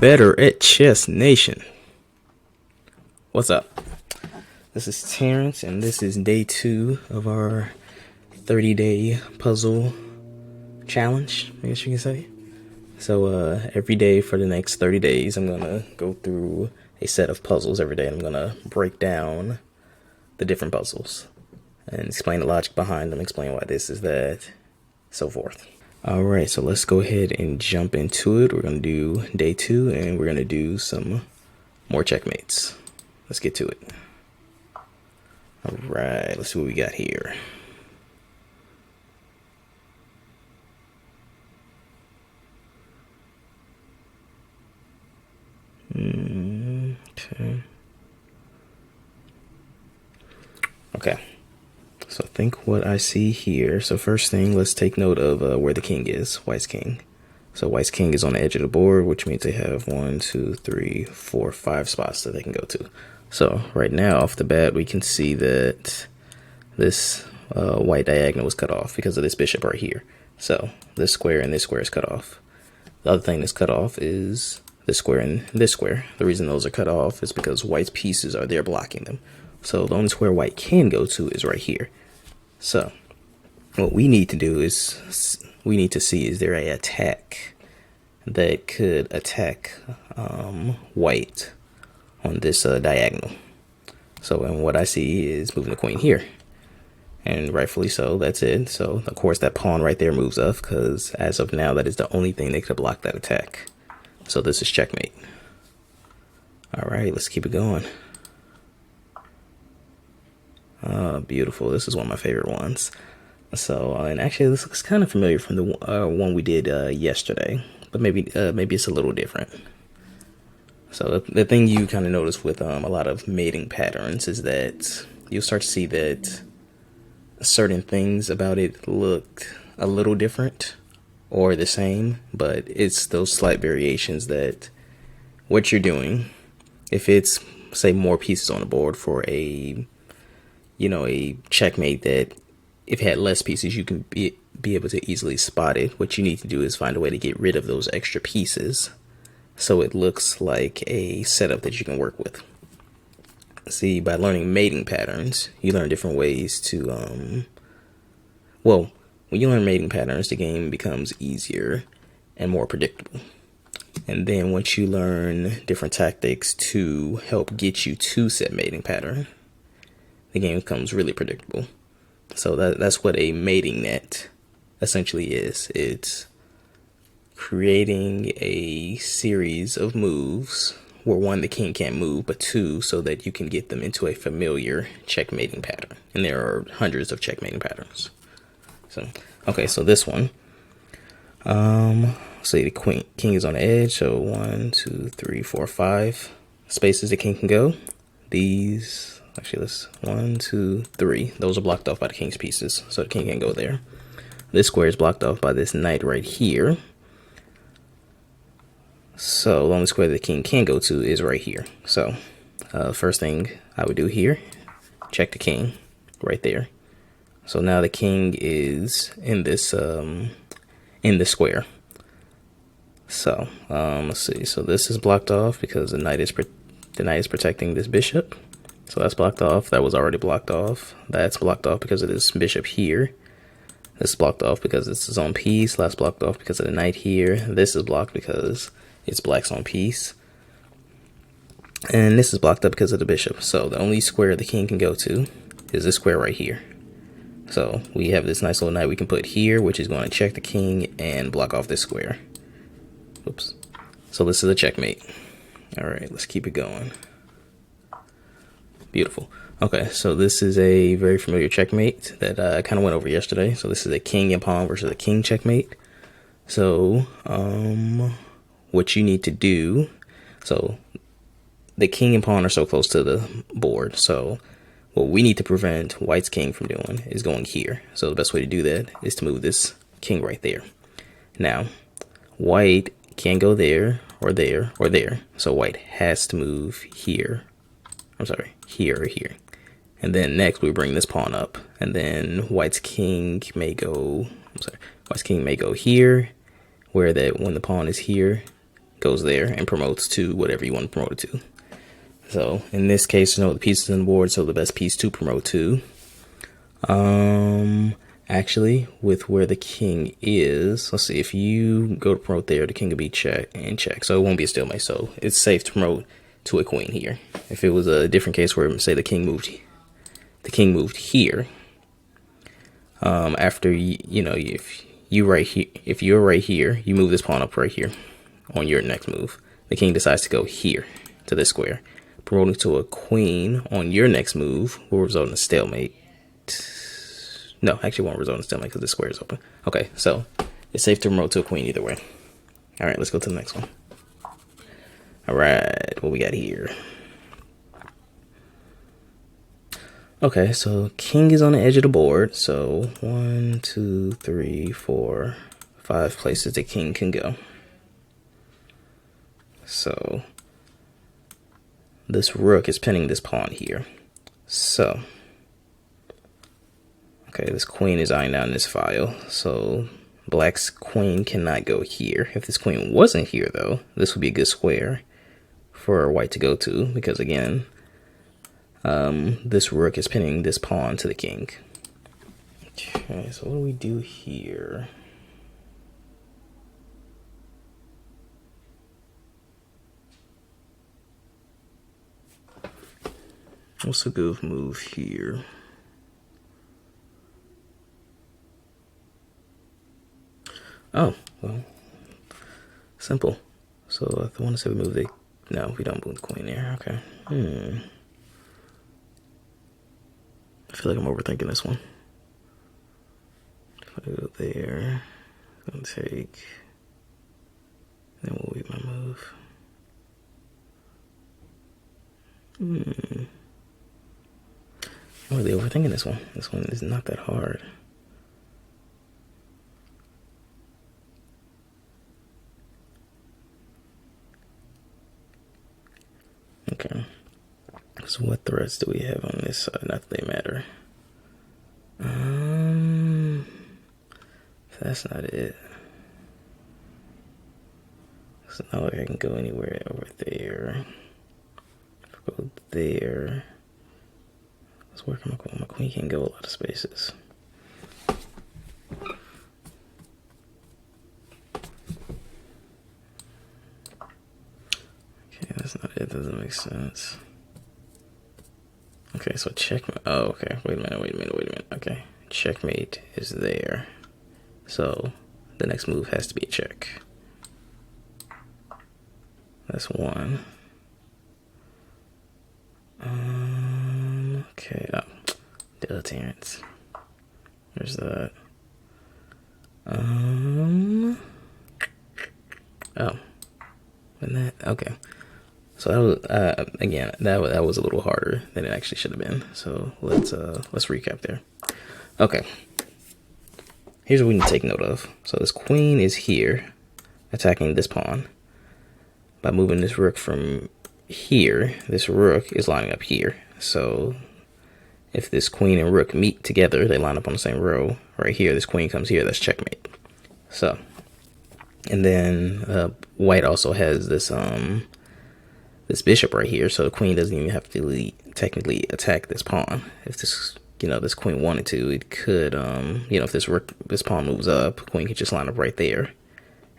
Better at Chess Nation. What's up? This is Terrence, and this is day 2 of our 30-day puzzle challenge, I guess you can say. So every day for the next 30 days, I'm going to go through a set of puzzles every day, and I'm going to break down the different puzzles and explain the logic behind them, explain why this is that, so forth. Alright, so let's go ahead and jump into it. We're going to do day 2, and we're going to do some more checkmates. Let's get to it. Alright, let's see what we got here. Okay. So I think what I see here, so first thing, let's take note of where the king is, White's king. So White's king is on the edge of the board, which means they have 1, 2, 3, 4, 5 spots that they can go to. So right now, off the bat, we can see that this white diagonal was cut off because of this bishop right here. So this square and this square is cut off. The other thing that's cut off is this square and this square. The reason those are cut off is because White's pieces are there blocking them. So the only square White can go to is right here. So what we need to do is we need to see, is there an attack that could attack White on this diagonal. So and what I see is moving the queen here, and rightfully so, that's it. So of course that pawn right there moves up because as of now that is the only thing that could block that attack. So this is checkmate. All right, let's keep it going. Beautiful. This is one of my favorite ones. So, and actually this looks kind of familiar from the one we did yesterday, but maybe it's a little different. So the thing you kind of notice with a lot of mating patterns is that you'll start to see that certain things about it look a little different or the same, but it's those slight variations that what you're doing, if it's, say, more pieces on the board for a checkmate, that if it had less pieces, you can be able to easily spot it. What you need to do is find a way to get rid of those extra pieces so it looks like a setup that you can work with. See, by learning mating patterns, you learn different ways to, well, when you learn mating patterns, the game becomes easier and more predictable. And then once you learn different tactics to help get you to set mating pattern, the game becomes really predictable. So that's what a mating net essentially is. It's creating a series of moves where 1, the king can't move, but 2, so that you can get them into a familiar checkmating pattern. And there are hundreds of checkmating patterns. So, okay, so this one, say the king is on the edge. So 1, 2, 3, 4, 5 spaces the king can go. These, actually, let's 1, 2, 3. Those are blocked off by the king's pieces, so the king can't go there. This square is blocked off by this knight right here. So the only square the king can go to is right here. So first thing I would do here, check the king right there. So now the king is in this square. So let's see. So this is blocked off because the knight is protecting this bishop. So that's blocked off. That was already blocked off. That's blocked off because of this bishop here. This is blocked off because it's his own piece. That's blocked off because of the knight here. This is blocked because it's black's own piece. And this is blocked up because of the bishop. So the only square the king can go to is this square right here. So we have this nice little knight we can put here, which is going to check the king and block off this square. Oops. So this is a checkmate. All right, let's keep it going. Beautiful. Okay, so this is a very familiar checkmate that I kind of went over yesterday. So this is a king and pawn versus a king checkmate. So what you need to do, so the king and pawn are so close to the board. So what we need to prevent White's king from doing is going here. So the best way to do that is to move this king right there. Now, White can't go there or there or there. So White has to move here. I'm sorry, here or here. And then next we bring this pawn up. And then White's king may go, White's king may go here, where that when the pawn is here, goes there and promotes to whatever you want to promote it to. So in this case, you know the pieces on the board, so the best piece to promote to. Actually, with where the king is, let's see, if you go to promote there, the king will be check and check, so it won't be a stalemate. So it's safe to promote to a queen here. If it was a different case where, say, the king moved here, after you know, if you're right here, you move this pawn up right here on your next move. The king decides to go here to this square. Promoting to a queen on your next move will result in a stalemate. No, actually won't result in a stalemate because the square is open. Okay, so it's safe to promote to a queen either way. All right, let's go to the next one. All right, what we got here? Okay, so king is on the edge of the board. So 1, 2, 3, 4, 5 places the king can go. So this rook is pinning this pawn here. So, okay, this queen is eyeing down this file. So black's queen cannot go here. If this queen wasn't here, though, this would be a good square for white to go to, because again, this rook is pinning this pawn to the king. Okay, so what do we do here? What's a good move here? Oh, well, simple. So I want to say we move the, no, we don't move the queen there. Okay. I feel like I'm overthinking this one. If I go there, I'm gonna take, then we'll leave my move. I'm really overthinking this one. This one is not that hard. Okay. So what threats do we have on this side? Not that they matter. That's not it. It's not like I can go anywhere over there. If I go there, let's work on my queen. My queen can go a lot of spaces. Okay, that's not it. Doesn't make sense. Okay, so checkmate. Oh, okay. Wait a minute. Okay, checkmate is there. So the next move has to be a check. That's one. Okay. Oh, dilettantes. There's that. Oh, and that. Okay. So that was again that was a little harder than it actually should have been. So let's recap there. Okay. Here's what we need to take note of. So this queen is here, attacking this pawn. By moving this rook from here, this rook is lining up here. So if this queen and rook meet together, they line up on the same row. Right here, this queen comes here, that's checkmate. So, and then white also has this this bishop right here, so the queen doesn't even have to technically attack this pawn. If this, you know, this queen wanted to, it could, you know, if this pawn moves up, queen could just line up right there,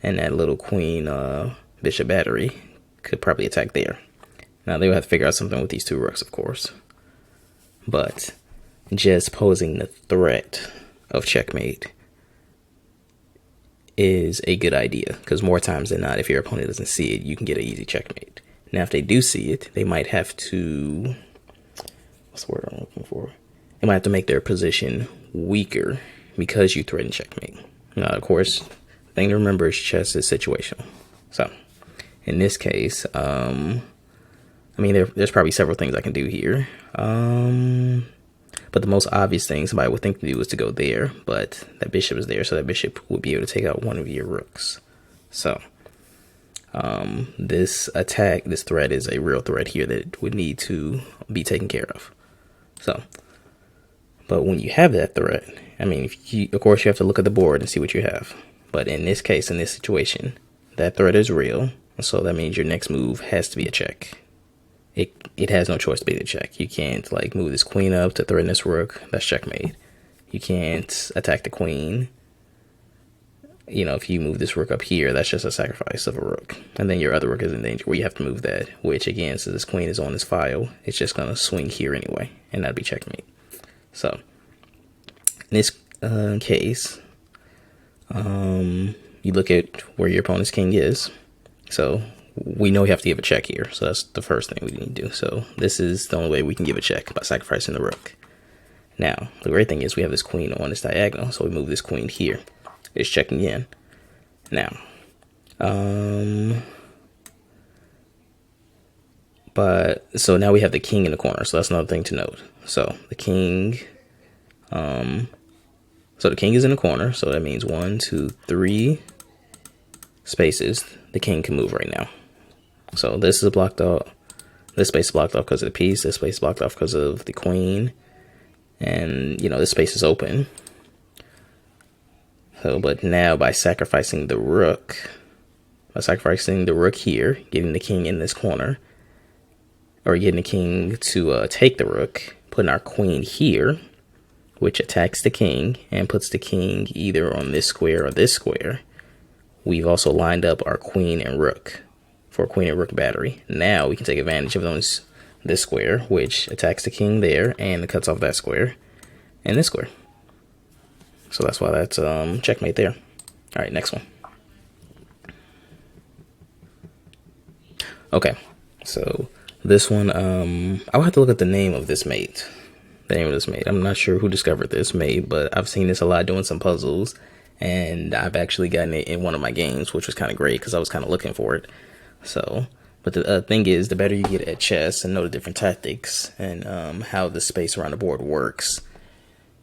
and that little queen bishop battery could probably attack there. Now they would have to figure out something with these two rooks, of course, but just posing the threat of checkmate is a good idea, because more times than not, if your opponent doesn't see it, you can get an easy checkmate. Now, if they do see it, they might have to, what's the word I'm looking for? They might have to make their position weaker because you threaten checkmate. Now, of course, the thing to remember is chess is situational. So, in this case, I mean, there's probably several things I can do here. But the most obvious thing somebody would think to do is to go there, but that bishop is there, so that bishop would be able to take out one of your rooks. So, this attack, this threat is a real threat here that would need to be taken care of. So, but when you have that threat, I mean, of course you have to look at the board and see what you have. But in this case, in this situation, that threat is real, So that means your next move has to be a check. It has no choice to be a check. You can't like move this queen up to threaten this rook. That's checkmate. You can't attack the queen. You know, if you move this rook up here, that's just a sacrifice of a rook. And then your other rook is in danger where you have to move that, which again, since this queen is on this file, it's just going to swing here anyway, and that'd be checkmate. So, in this case, you look at where your opponent's king is. So, we know we have to give a check here. So, that's the first thing we need to do. So, this is the only way we can give a check, by sacrificing the rook. Now, the great thing is we have this queen on this diagonal, so we move this queen here. It's checking in. Now, so now we have the king in the corner, so that's another thing to note. So the king, so the king is in the corner, so that means 1, 2, 3 spaces the king can move right now. So this is blocked off. This space is blocked off because of the piece. This space is blocked off because of the queen, and you know this space is open. So, but now by sacrificing the rook here, getting the king in this corner, or getting the king to take the rook, putting our queen here, which attacks the king and puts the king either on this square or this square, we've also lined up our queen and rook for a queen and rook battery. Now we can take advantage of this square, which attacks the king there and cuts off that square and this square. So that's why that's checkmate there. All right, next one. Okay, so this one, I'll have to look at the name of this mate. The name of this mate. I'm not sure who discovered this mate, but I've seen this a lot doing some puzzles, and I've actually gotten it in one of my games, which was kind of great because I was kind of looking for it. So, but the thing is, the better you get at chess and know the different tactics and how the space around the board works,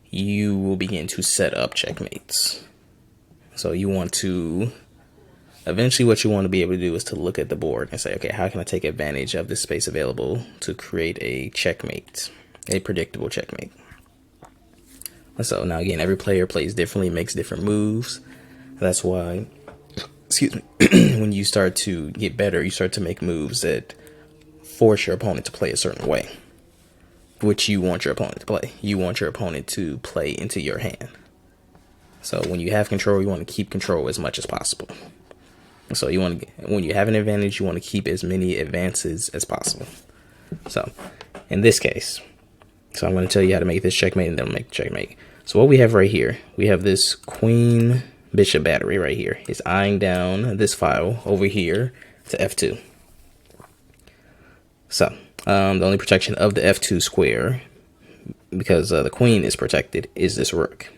you will begin to set up checkmates. So you want to, eventually what you want to be able to do is to look at the board and say, okay, how can I take advantage of this space available to create a checkmate, a predictable checkmate? So now again, every player plays differently, makes different moves. That's why, excuse me, when you start to get better, you start to make moves that force your opponent to play a certain way, which you want your opponent to play. You want your opponent to play into your hand. So when you have control, you want to keep control as much as possible. So you want to, when you have an advantage, you want to keep as many advances as possible. So in this case, so I'm going to tell you how to make this checkmate and then make the checkmate. So what we have right here, we have this queen bishop battery right here. It's eyeing down this file over here to F2. So the only protection of the F2 square, because the queen is protected, is this rook.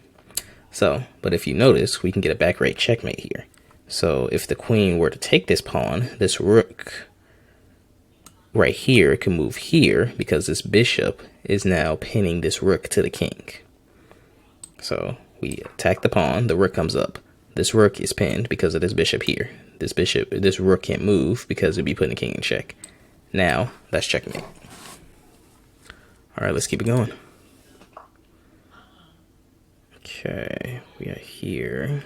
So, but if you notice, we can get a back rate checkmate here. So if the queen were to take this pawn, this rook right here can move here because this bishop is now pinning this rook to the king. So we attack the pawn, the rook comes up. This rook is pinned because of this bishop here. This rook can't move because it'd be putting the king in check. Now, that's checkmate. All right, let's keep it going. Okay, we are here.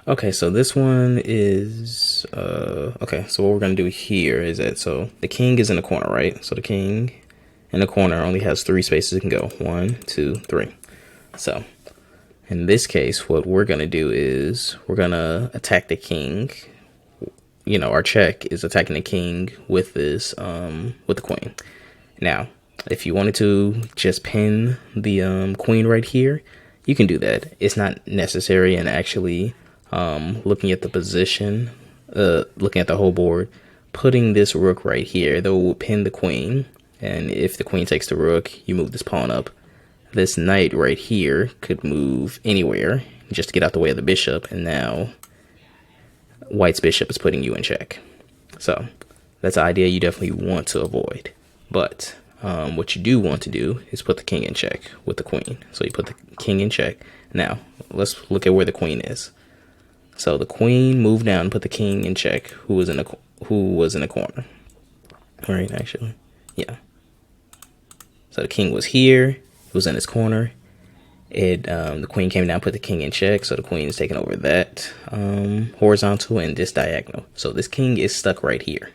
Okay, so this one is, okay, so what we're going to do here is that, so the king is in the corner, right? So the king in the corner only has 3 spaces it can go. 1, 2, 3. So in this case, what we're going to do is we're going to attack the king. You know, our check is attacking the king with this, with the queen. Now, if you wanted to just pin the queen right here, you can do that. It's not necessary, and actually looking at the position, looking at the whole board, putting this rook right here, though, will pin the queen. And if the queen takes the rook, you move this pawn up. This knight right here could move anywhere just to get out the way of the bishop. And now white's bishop is putting you in check. So that's an idea you definitely want to avoid. But what you do want to do is put the king in check with the queen. So you put the king in check. Now let's look at where the queen is. So the queen moved down and put the king in check, who was in the corner. All right, actually, yeah. So the king was here, was in its corner. The queen came down, put the king in check, so the queen is taking over that horizontal and this diagonal. So this king is stuck right here.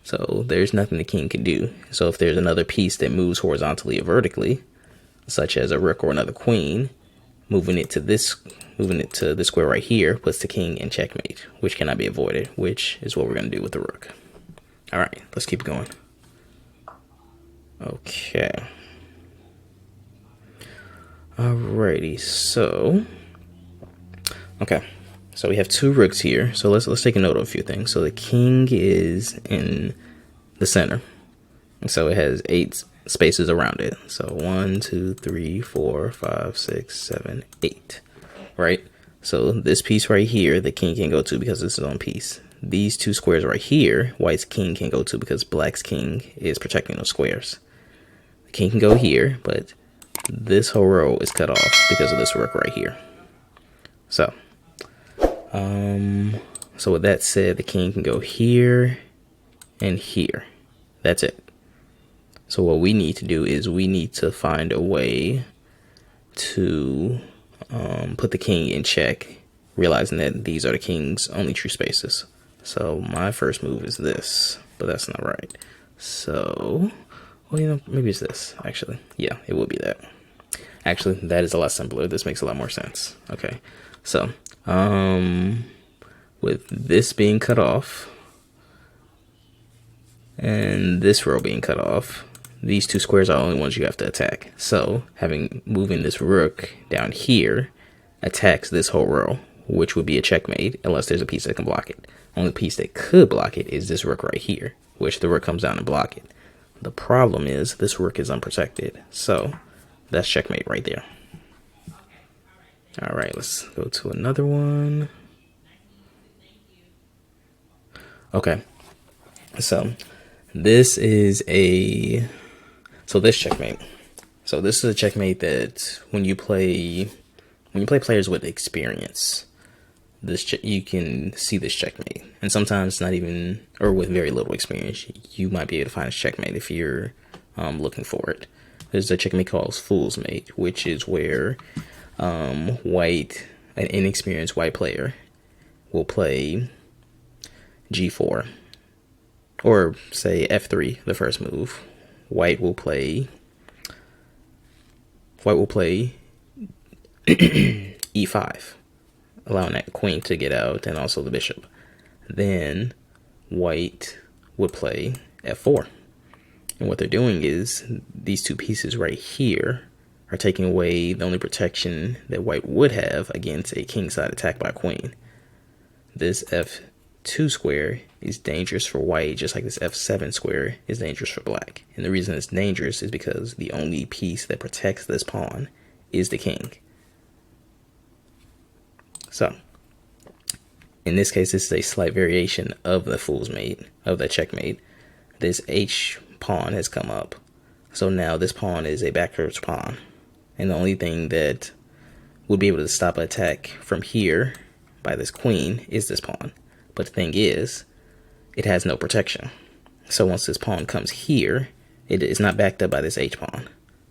So there's nothing the king can do. So if there's another piece that moves horizontally or vertically, such as a rook or another queen, moving it to this square right here puts the king in checkmate, which cannot be avoided, which is what we're going to do with the rook. All right, let's keep going. Okay. Alrighty, so we have two rooks here. So let's take a note of a few things. So the king is in the center, and so it has 8 spaces around it. So 1, 2, 3, 4, 5, 6, 7, 8. Right. So this piece right here, the king can go to because this is on piece. These 2 squares right here, white's king can go to because black's king is protecting those squares. The king can go here, but this whole row is cut off because of this rook right here. So with that said, the king can go here and here. That's it. So what we need to do is we need to find a way to put the king in check, realizing that these are the king's only true spaces. So my first move is this, but that's not right. So, well, you know, maybe it's this, actually. Yeah, it will be that. Actually, that is a lot simpler. This makes a lot more sense. Okay, so with this being cut off and this row being cut off, these 2 squares are the only ones you have to attack. So moving this rook down here attacks this whole row, which would be a checkmate unless there's a piece that can block it. Only piece that could block it is this rook right here, which the rook comes down and block it. The problem is this rook is unprotected, so that's checkmate right there. All right, let's go to another one. Okay, so this is this checkmate. So this is a checkmate that when you play players with experience, you can see this checkmate, and sometimes not even, or with very little experience, you might be able to find a checkmate if you're looking for it. There's a checkmate called Fool's Mate, which is where an inexperienced white player will play G4, or say F3, the first move. White will play E5, allowing that queen to get out and also the bishop. Then white would play F4. And what they're doing is these 2 pieces right here are taking away the only protection that white would have against a kingside attack by a queen. This F2 square is dangerous for white, just like this F7 square is dangerous for black. And the reason it's dangerous is because the only piece that protects this pawn is the king. So in this case, this is a slight variation of the Fool's Mate, of the checkmate. This H pawn has come up, so now this pawn is a backwards pawn, and the only thing that would be able to stop an attack from here by this queen is this pawn. But the thing is, it has no protection. So once this pawn comes here, it is not backed up by this H pawn.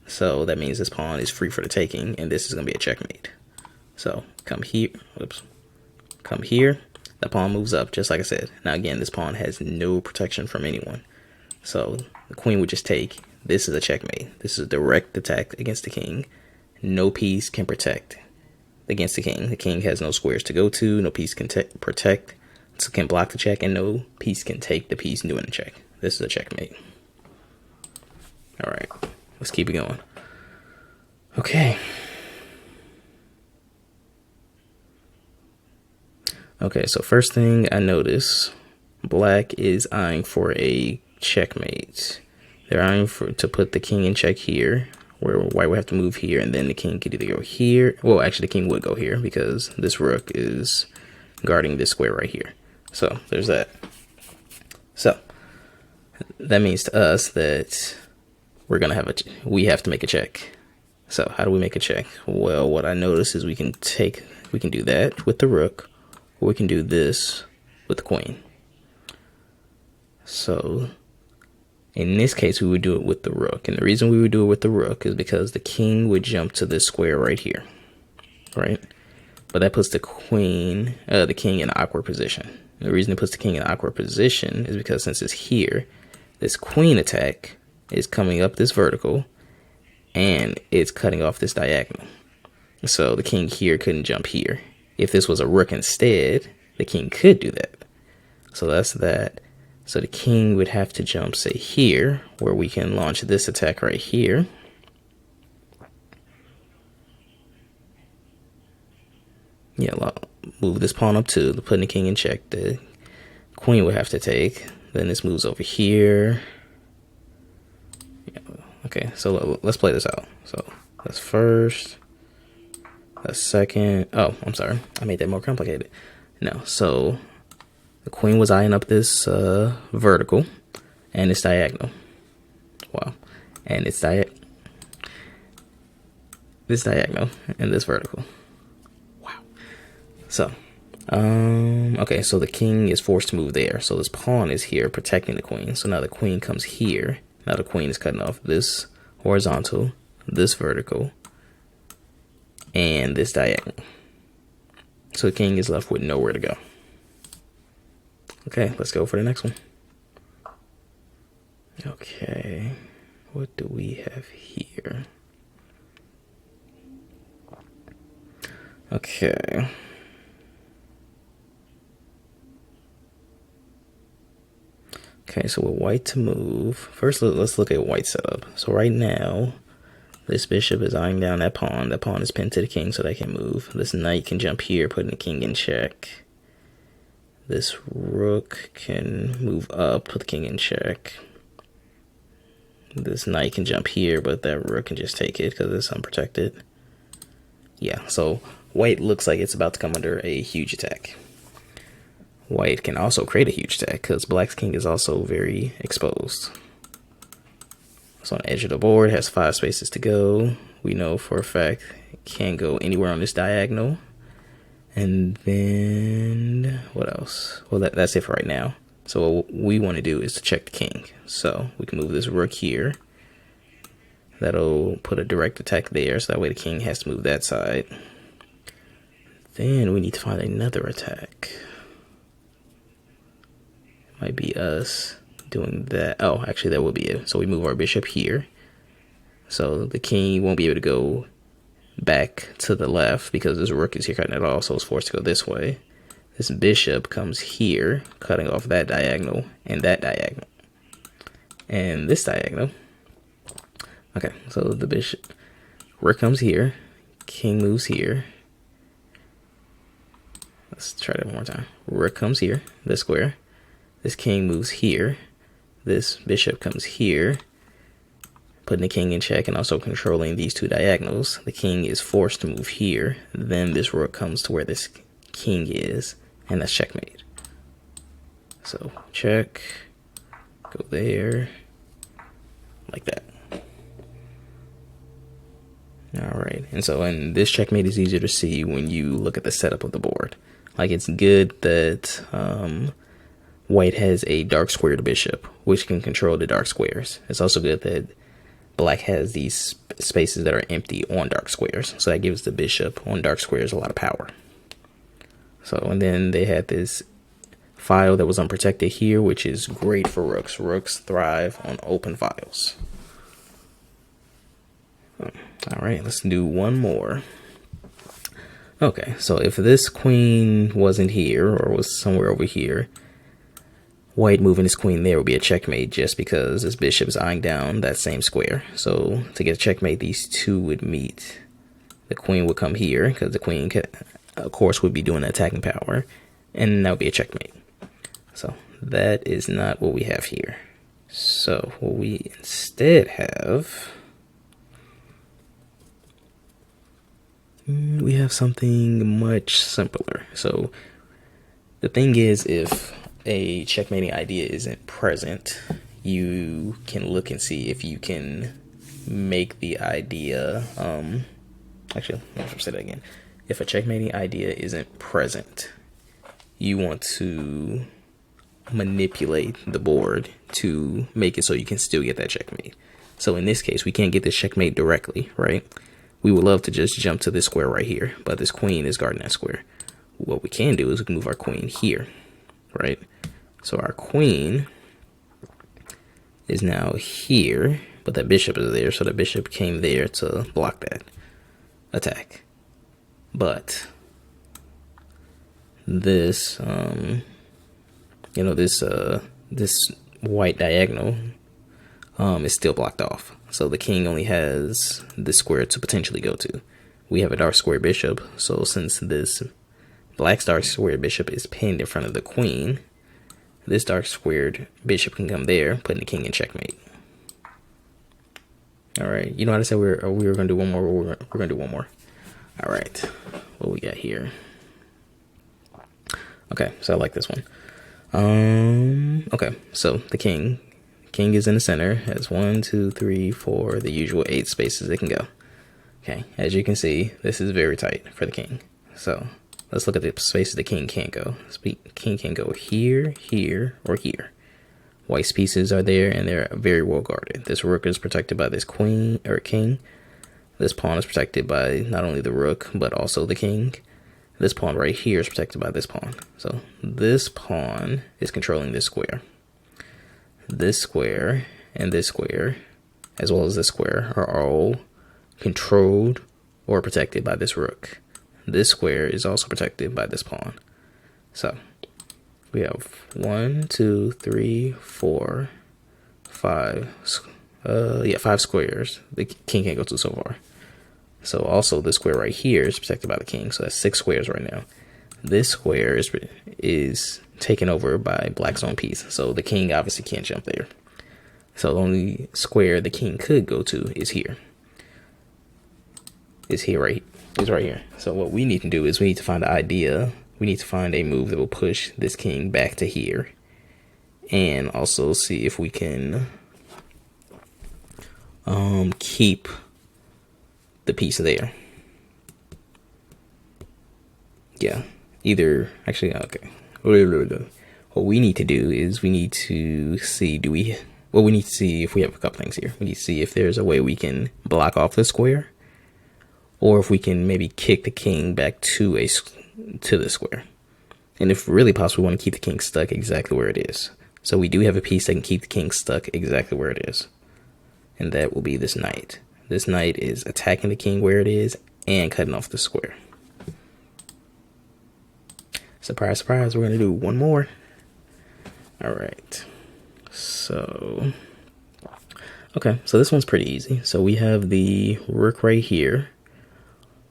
So that means this pawn is free for the taking, and this is going to be a checkmate. So come here, the pawn moves up, just like I said. Now again, this pawn has no protection from anyone. So the queen would just take. This is a checkmate. This is a direct attack against the king. No piece can protect against the king. The king has no squares to go to. No piece can protect. So can block the check, and no piece can take the piece doing the check. This is a checkmate. All right, let's keep it going. Okay. Okay, so first thing I notice, black is eyeing for a checkmate. They're eyeing to put the king in check here, where white would have to move here, and then the king could either go here. Well, actually, the king would go here because this rook is guarding this square right here. So there's that. So that means to us that we have to make a check. So how do we make a check? Well, what I notice is we can do that with the rook, or we can do this with the queen. So In this case, we would do it with the rook. And the reason we would do it with the rook is because the king would jump to this square right here, right? But that puts the king in an awkward position. And the reason it puts the king in an awkward position is because since it's here, this queen attack is coming up this vertical and it's cutting off this diagonal. So the king here couldn't jump here. If this was a rook instead, the king could do that. So that's that. So the king would have to jump, say, here, where we can launch this attack right here. Yeah, move this pawn up too, putting the king in check. The queen would have to take. Then this moves over here. Yeah, okay, so let's play this out. So that's first. That's second. Oh, I'm sorry. I made that more complicated. No, so the queen was eyeing up this vertical and it's diagonal. Wow. And it's this diagonal and this vertical. Wow. So, okay, so the king is forced to move there. So this pawn is here protecting the queen. So now the queen comes here. Now the queen is cutting off this horizontal, this vertical, and this diagonal. So the king is left with nowhere to go. Okay, let's go for the next one. Okay, what do we have here? Okay. Okay, so with white to move, first let's look at white setup. So right now, this bishop is eyeing down that pawn. That pawn is pinned to the king so they can move. This knight can jump here, putting the king in check. This rook can move up, put the king in check. This knight can jump here, but that rook can just take it because it's unprotected. Yeah, so white looks like it's about to come under a huge attack. White can also create a huge attack because black's king is also very exposed. So on the edge of the board, has 5 spaces to go. We know for a fact it can't go anywhere on this diagonal. And then what else? Well, that's it for right now. So what we want to do is to check the king. So we can move this rook here. That'll put a direct attack there. So that way the king has to move that side. Then we need to find another attack. Might be us doing that. Oh, actually that would be it. So we move our bishop here. So the king won't be able to go back to the left because this rook is here cutting it off, so it's forced to go this way. This bishop comes here, cutting off that diagonal and that diagonal. And this diagonal. Okay, so the bishop, rook comes here, king moves here. Let's try that one more time. Rook comes here, this square. This king moves here. This bishop comes here, putting the king in check and also controlling these 2 diagonals. The king is forced to move here. Then this rook comes to where this king is, and that's checkmate. So check, go there, like that. All right, and this checkmate is easier to see when you look at the setup of the board. Like, it's good that white has a dark squared bishop, which can control the dark squares. It's also good that black has these spaces that are empty on dark squares. So that gives the bishop on dark squares a lot of power. So, and then they had this file that was unprotected here, which is great for rooks. Rooks thrive on open files. All right, let's do one more. Okay, so if this queen wasn't here or was somewhere over here, white moving his queen there would be a checkmate just because this bishop is eyeing down that same square. So to get a checkmate, these 2 would meet. The queen would come here because the queen, of course, would be doing the attacking power. And that would be a checkmate. So that is not what we have here. So what we instead have, we have something much simpler. So the thing is, if a checkmating idea isn't present, you can look and see if you can make the idea, actually, let me say that again. If a checkmating idea isn't present, you want to manipulate the board to make it so you can still get that checkmate. So in this case, we can't get this checkmate directly, right? We would love to just jump to this square right here, but this queen is guarding that square. What we can do is we can move our queen here, right? So our queen is now here, but that bishop is there, so the bishop came there to block that attack. But this, this white diagonal is still blocked off. So the king only has this square to potentially go to. We have a dark square bishop, so since this black dark square bishop is pinned in front of the queen, this dark squared bishop can come there, putting the king in checkmate. All right, you know how to say we were going to do one more. We're going to do one more. All right, what we got here? Okay, so I like this one. Okay, so the king is in the center, has 1, 2, 3, 4, the usual 8 spaces it can go. Okay, as you can see, this is very tight for the king. So let's look at the spaces the king can't go. The king can go here, here, or here. White's pieces are there, and they're very well guarded. This rook is protected by this queen or king. This pawn is protected by not only the rook, but also the king. This pawn right here is protected by this pawn. So this pawn is controlling this square. This square and this square, as well as this square, are all controlled or protected by this rook. This square is also protected by this pawn. So we have 1, 2, 3, 4, 5. 5 squares the king can't go to so far. So also this square right here is protected by the king. So that's 6 squares right now. This square is taken over by black's own piece. So the king obviously can't jump there. So the only square the king could go to is here. Is right here. So what we need to do is we need to find an idea. We need to find a move that will push this king back to here. And also see if we can keep the piece there. Yeah, either actually, okay. What we need to do is we need to see we need to see if we have a couple things here. We need to see if there's a way we can block off the square, or if we can maybe kick the king back to the square. And if really possible, we want to keep the king stuck exactly where it is. So we do have a piece that can keep the king stuck exactly where it is. And that will be this knight. This knight is attacking the king where it is and cutting off the square. Surprise, surprise, we're going to do one more. All right. So, okay, so this one's pretty easy. So we have the rook right here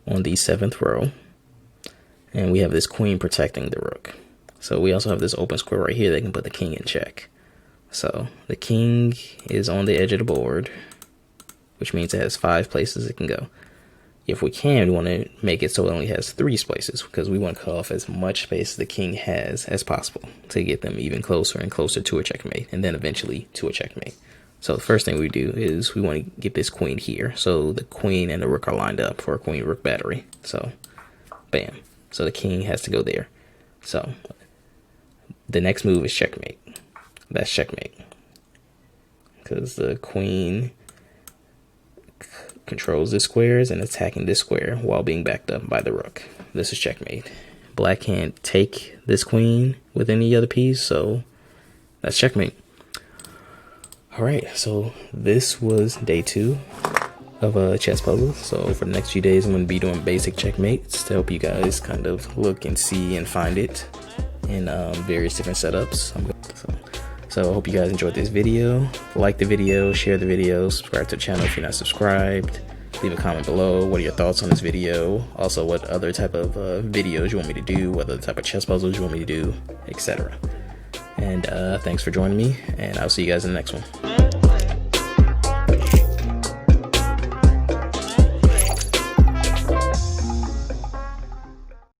on the 7th row. And we have this queen protecting the rook. So we also have this open square right here that can put the king in check. So the king is on the edge of the board, which means it has 5 places it can go. If we can, we want to make it so it only has 3 spaces, because we want to cut off as much space as the king has as possible to get them even closer and closer to a checkmate, and then eventually to a checkmate. So the first thing we do is we want to get this queen here, so the queen and the rook are lined up for a queen-rook battery. So, bam. So the king has to go there. So the next move is checkmate. That's checkmate, because the queen controls the squares and attacking this square while being backed up by the rook. This is checkmate. Black can't take this queen with any other piece, so that's checkmate. All right, so this was day 2 of a chess puzzle. So for the next few days, I'm going to be doing basic checkmates to help you guys kind of look and see and find it in various different setups. So I hope you guys enjoyed this video. Like the video, share the video, subscribe to the channel if you're not subscribed. Leave a comment below. What are your thoughts on this video? Also, what other type of videos you want me to do, what other type of chess puzzles you want me to do, etc. And thanks for joining me, and I'll see you guys in the next one.